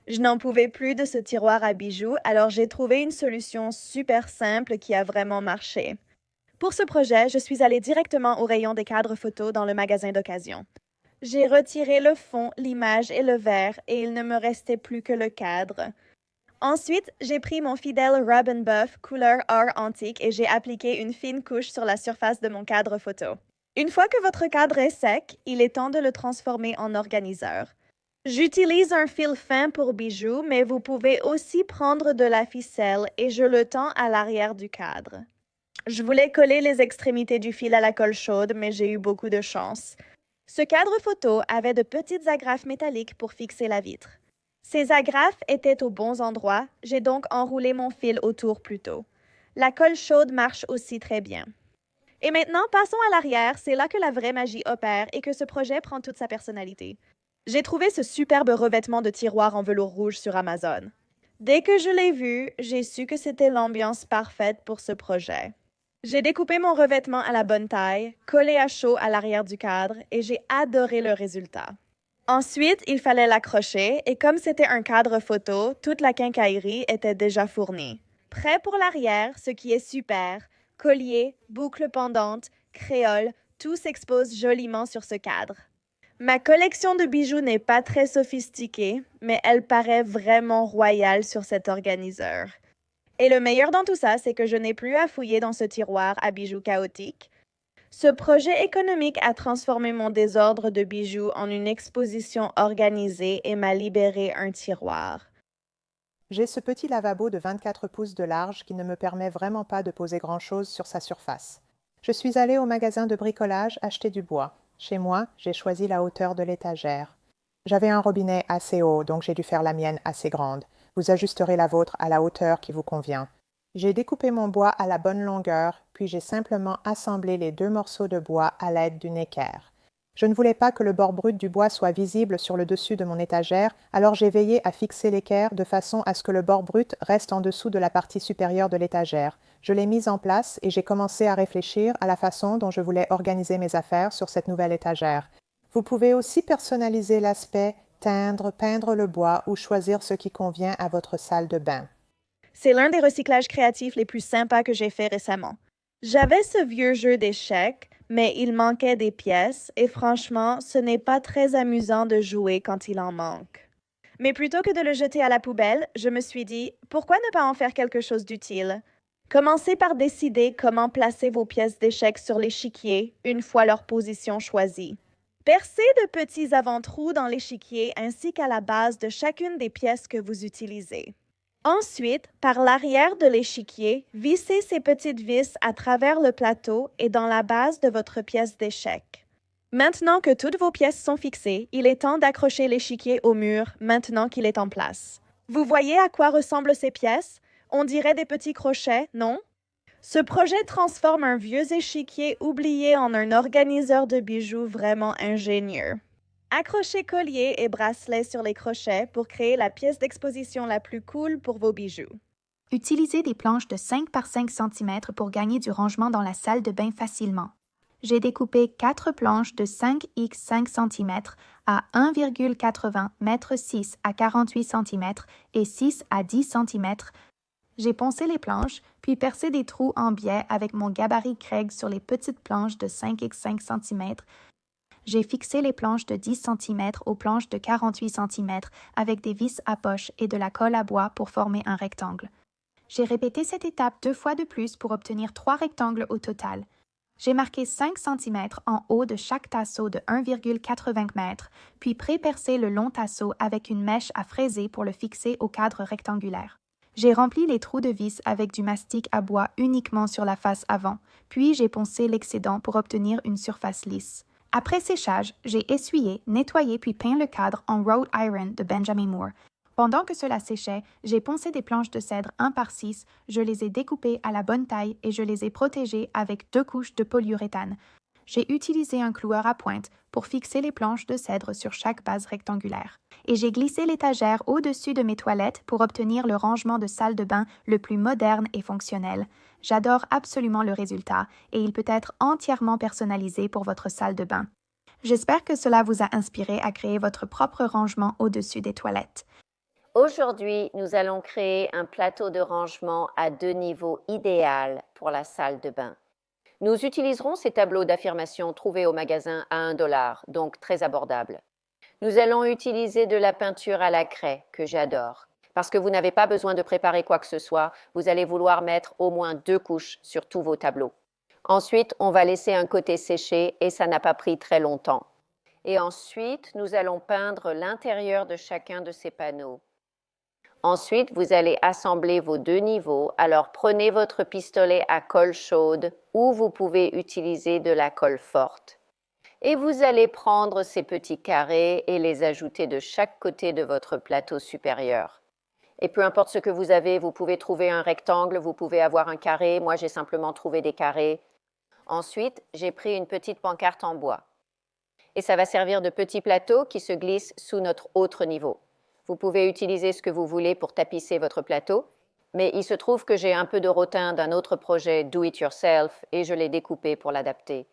Je n'en pouvais plus de ce tiroir à bijoux, alors j'ai trouvé une solution super simple qui a vraiment marché. Pour ce projet, je suis allée directement au rayon des cadres photos dans le magasin d'occasion. J'ai retiré le fond, l'image et le verre et il ne me restait plus que le cadre. Ensuite, j'ai pris mon fidèle Rub and Buff couleur or antique et j'ai appliqué une fine couche sur la surface de mon cadre photo. Une fois que votre cadre est sec, il est temps de le transformer en organiseur. J'utilise un fil fin pour bijoux, mais vous pouvez aussi prendre de la ficelle et je le tends à l'arrière du cadre. Je voulais coller les extrémités du fil à la colle chaude, mais j'ai eu beaucoup de chance. Ce cadre photo avait de petites agrafes métalliques pour fixer la vitre. Ces agrafes étaient aux bons endroits, j'ai donc enroulé mon fil autour plus tôt. La colle chaude marche aussi très bien. Et maintenant, passons à l'arrière, c'est là que la vraie magie opère et que ce projet prend toute sa personnalité. J'ai trouvé ce superbe revêtement de tiroir en velours rouge sur Amazon. Dès que je l'ai vu, j'ai su que c'était l'ambiance parfaite pour ce projet. J'ai découpé mon revêtement à la bonne taille, collé à chaud à l'arrière du cadre et j'ai adoré le résultat. Ensuite, il fallait l'accrocher et comme c'était un cadre photo, toute la quincaillerie était déjà fournie. Prêt pour l'arrière, ce qui est super. Collier, boucle pendante, créole, tout s'expose joliment sur ce cadre. Ma collection de bijoux n'est pas très sophistiquée, mais elle paraît vraiment royale sur cet organiseur. Et le meilleur dans tout ça, c'est que je n'ai plus à fouiller dans ce tiroir à bijoux chaotique. Ce projet économique a transformé mon désordre de bijoux en une exposition organisée et m'a libéré un tiroir. J'ai ce petit lavabo de 24 pouces de large qui ne me permet vraiment pas de poser grand-chose sur sa surface. Je suis allée au magasin de bricolage acheter du bois. Chez moi, j'ai choisi la hauteur de l'étagère. J'avais un robinet assez haut, donc j'ai dû faire la mienne assez grande. Vous ajusterez la vôtre à la hauteur qui vous convient. J'ai découpé mon bois à la bonne longueur, puis j'ai simplement assemblé les deux morceaux de bois à l'aide d'une équerre. Je ne voulais pas que le bord brut du bois soit visible sur le dessus de mon étagère, alors j'ai veillé à fixer l'équerre de façon à ce que le bord brut reste en dessous de la partie supérieure de l'étagère. Je l'ai mise en place et j'ai commencé à réfléchir à la façon dont je voulais organiser mes affaires sur cette nouvelle étagère. Vous pouvez aussi personnaliser l'aspect, teindre, peindre le bois ou choisir ce qui convient à votre salle de bain. C'est l'un des recyclages créatifs les plus sympas que j'ai fait récemment. J'avais ce vieux jeu d'échecs, mais il manquait des pièces et franchement, ce n'est pas très amusant de jouer quand il en manque. Mais plutôt que de le jeter à la poubelle, je me suis dit, pourquoi ne pas en faire quelque chose d'utile? Commencez par décider comment placer vos pièces d'échecs sur l'échiquier une fois leur position choisie. Percez de petits avant-trous dans l'échiquier ainsi qu'à la base de chacune des pièces que vous utilisez. Ensuite, par l'arrière de l'échiquier, vissez ces petites vis à travers le plateau et dans la base de votre pièce d'échec. Maintenant que toutes vos pièces sont fixées, il est temps d'accrocher l'échiquier au mur maintenant qu'il est en place. Vous voyez à quoi ressemblent ces pièces? On dirait des petits crochets, non? Ce projet transforme un vieux échiquier oublié en un organiseur de bijoux vraiment ingénieux. Accrochez collier et bracelet sur les crochets pour créer la pièce d'exposition la plus cool pour vos bijoux. Utilisez des planches de 5 par 5 cm pour gagner du rangement dans la salle de bain facilement. J'ai découpé 4 planches de 5x 5 cm à 1,80 m 6 à 48 cm et 6 à 10 cm. J'ai poncé les planches, puis percé des trous en biais avec mon gabarit Craig sur les petites planches de 5x 5 cm. J'ai fixé les planches de 10 cm aux planches de 48 cm avec des vis à poche et de la colle à bois pour former un rectangle. J'ai répété cette étape 2 fois de plus pour obtenir 3 rectangles au total. J'ai marqué 5 cm en haut de chaque tasseau de 1,80 m, puis pré-percé le long tasseau avec une mèche à fraiser pour le fixer au cadre rectangulaire. J'ai rempli les trous de vis avec du mastic à bois uniquement sur la face avant, puis j'ai poncé l'excédent pour obtenir une surface lisse. Après séchage, j'ai essuyé, nettoyé puis peint le cadre en wrought iron de Benjamin Moore. Pendant que cela séchait, j'ai poncé des planches de cèdre 1 par 6, je les ai découpées à la bonne taille et je les ai protégées avec 2 couches de polyuréthane. J'ai utilisé un cloueur à pointe pour fixer les planches de cèdre sur chaque base rectangulaire. Et j'ai glissé l'étagère au-dessus de mes toilettes pour obtenir le rangement de salle de bain le plus moderne et fonctionnel. J'adore absolument le résultat et il peut être entièrement personnalisé pour votre salle de bain. J'espère que cela vous a inspiré à créer votre propre rangement au-dessus des toilettes. Aujourd'hui, nous allons créer un plateau de rangement à 2 niveaux idéal pour la salle de bain. Nous utiliserons ces tableaux d'affirmation trouvés au magasin à 1 $, donc très abordables. Nous allons utiliser de la peinture à la craie, que j'adore. Parce que vous n'avez pas besoin de préparer quoi que ce soit, vous allez vouloir mettre au moins 2 couches sur tous vos tableaux. Ensuite, on va laisser un côté sécher et ça n'a pas pris très longtemps. Et ensuite, nous allons peindre l'intérieur de chacun de ces panneaux. Ensuite, vous allez assembler vos 2 niveaux. Alors, prenez votre pistolet à colle chaude ou vous pouvez utiliser de la colle forte. Et vous allez prendre ces petits carrés et les ajouter de chaque côté de votre plateau supérieur. Et peu importe ce que vous avez, vous pouvez trouver un rectangle, vous pouvez avoir un carré. Moi, j'ai simplement trouvé des carrés. Ensuite, j'ai pris une petite pancarte en bois. Et ça va servir de petit plateau qui se glisse sous notre autre niveau. Vous pouvez utiliser ce que vous voulez pour tapisser votre plateau, mais il se trouve que j'ai un peu de rotin d'un autre projet Do It Yourself et je l'ai découpé pour l'adapter.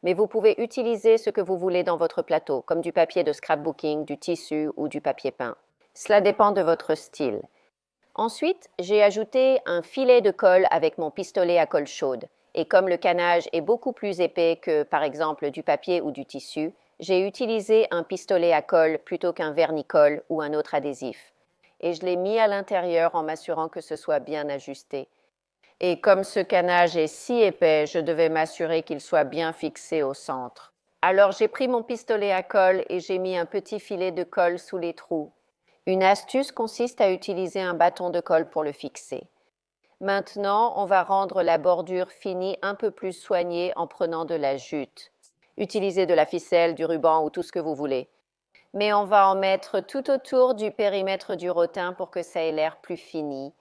Mais vous pouvez utiliser ce que vous voulez dans votre plateau, comme du papier de scrapbooking, du tissu ou du papier peint. Cela dépend de votre style. Ensuite, j'ai ajouté un filet de colle avec mon pistolet à colle chaude. Et comme le canage est beaucoup plus épais que, par exemple, du papier ou du tissu, j'ai utilisé un pistolet à colle plutôt qu'un vernis-colle ou un autre adhésif. Et je l'ai mis à l'intérieur en m'assurant que ce soit bien ajusté. Et comme ce canage est si épais, je devais m'assurer qu'il soit bien fixé au centre. Alors j'ai pris mon pistolet à colle et j'ai mis un petit filet de colle sous les trous. Une astuce consiste à utiliser un bâton de colle pour le fixer. Maintenant, on va rendre la bordure finie un peu plus soignée en prenant de la jute. Utilisez de la ficelle, du ruban ou tout ce que vous voulez. Mais on va en mettre tout autour du périmètre du rotin pour que ça ait l'air plus fini.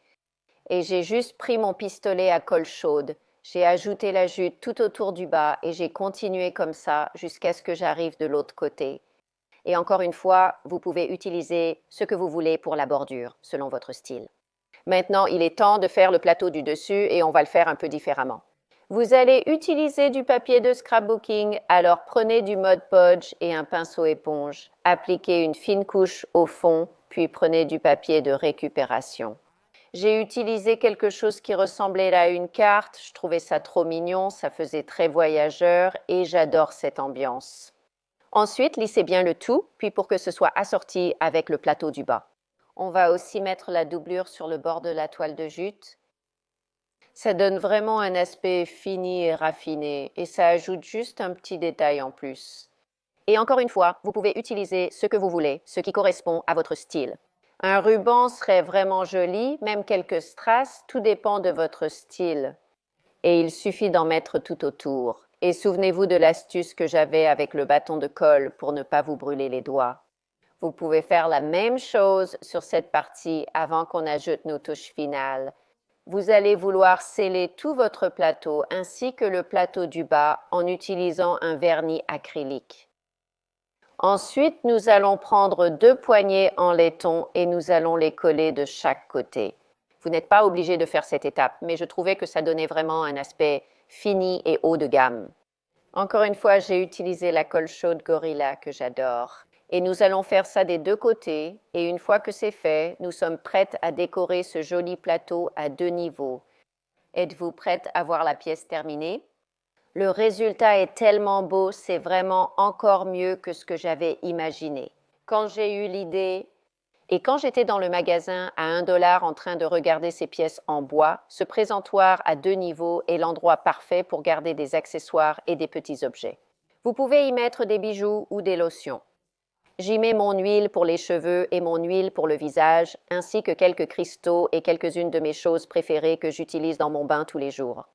Et j'ai juste pris mon pistolet à colle chaude. J'ai ajouté la jute tout autour du bas et j'ai continué comme ça jusqu'à ce que j'arrive de l'autre côté. Et encore une fois, vous pouvez utiliser ce que vous voulez pour la bordure, selon votre style. Maintenant, il est temps de faire le plateau du dessus et on va le faire un peu différemment. Vous allez utiliser du papier de scrapbooking, alors prenez du Mod Podge et un pinceau éponge. Appliquez une fine couche au fond, puis prenez du papier de récupération. J'ai utilisé quelque chose qui ressemblait à une carte. Je trouvais ça trop mignon, ça faisait très voyageur et j'adore cette ambiance. Ensuite, lissez bien le tout, puis pour que ce soit assorti avec le plateau du bas. On va aussi mettre la doublure sur le bord de la toile de jute. Ça donne vraiment un aspect fini et raffiné et ça ajoute juste un petit détail en plus. Et encore une fois, vous pouvez utiliser ce que vous voulez, ce qui correspond à votre style. Un ruban serait vraiment joli, même quelques strass, tout dépend de votre style. Et il suffit d'en mettre tout autour. Et souvenez-vous de l'astuce que j'avais avec le bâton de colle pour ne pas vous brûler les doigts. Vous pouvez faire la même chose sur cette partie avant qu'on ajoute nos touches finales. Vous allez vouloir sceller tout votre plateau ainsi que le plateau du bas en utilisant un vernis acrylique. Ensuite, nous allons prendre 2 poignées en laiton et nous allons les coller de chaque côté. Vous n'êtes pas obligé de faire cette étape, mais je trouvais que ça donnait vraiment un aspect fini et haut de gamme. Encore une fois, j'ai utilisé la colle chaude Gorilla que j'adore. Et nous allons faire ça des 2 côtés. Et une fois que c'est fait, nous sommes prêtes à décorer ce joli plateau à 2 niveaux. Êtes-vous prête à voir la pièce terminée? Le résultat est tellement beau, c'est vraiment encore mieux que ce que j'avais imaginé. Quand j'ai eu l'idée et quand j'étais dans le magasin à 1 $ en train de regarder ces pièces en bois, ce présentoir à 2 niveaux est l'endroit parfait pour garder des accessoires et des petits objets. Vous pouvez y mettre des bijoux ou des lotions. J'y mets mon huile pour les cheveux et mon huile pour le visage, ainsi que quelques cristaux et quelques-unes de mes choses préférées que j'utilise dans mon bain tous les jours.